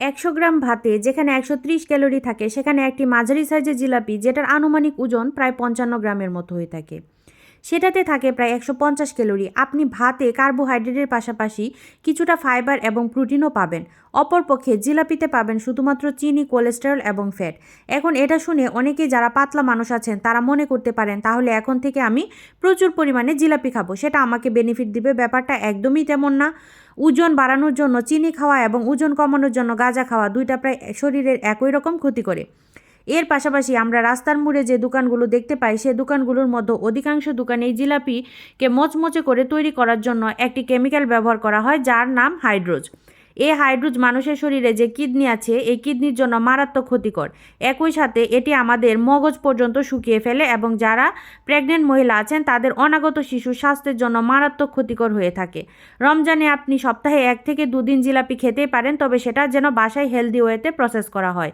100 গ্রাম ভাতে যেখানে 130 ক্যালোরি থাকে সেখানে একটি মাঝারি সাইজের জিলাপি যেটার আনুমানিক ওজন প্রায় 55 গ্রামের মতো হয়ে থাকে, সেটাতে থাকে প্রায় 150 ক্যালোরি। আপনি ভাতে কার্বোহাইড্রেটের পাশাপাশি কিছুটা ফাইবার এবং প্রোটিনও পাবেন। অপরপক্ষে জিলাপিতে পাবেন শুধুমাত্র চিনি, কোলেস্টেরল এবং ফ্যাট। এখন এটা শুনে অনেকেই যারা পাতলা মানুষ আছেন তারা মনে করতে পারেন তাহলে এখন থেকে আমি প্রচুর পরিমাণে জিলাপি খাবো, সেটা আমাকে বেনিফিট দিবে। ব্যাপারটা একদমই তেমন না। ওজন বাড়ানোর জন্য চিনি খাওয়া এবং ওজন কমানোর জন্য গাঁজা খাওয়া দুইটা প্রায় শরীরের একই রকম ক্ষতি করে। এর পাশাপাশি আমরা রাস্তার মোড়ে যে দোকানগুলো দেখতে পাই সে দোকানগুলোর মধ্যে অধিকাংশ দোকানে এই জিলাপিকে মচমচে করে তৈরি করার জন্য একটি কেমিক্যাল ব্যবহার করা হয় যার নাম হাইড্রোজ। এই হাইড্রোজ মানুষের শরীরে যে কিডনি আছে এই কিডনির জন্য মারাত্মক ক্ষতিকর। একই সাথে এটি আমাদের মগজ পর্যন্ত শুকিয়ে ফেলে এবং যারা প্রেগনেন্ট মহিলা আছেন তাদের অনাগত শিশু স্বাস্থ্যের জন্য মারাত্মক ক্ষতিকর হয়ে থাকে। রমজানে আপনি সপ্তাহে 1 থেকে 2 দিন জিলাপি খেতেই পারেন, তবে সেটা যেন বাসায় হেলদি ওয়েতে প্রসেস করা হয়।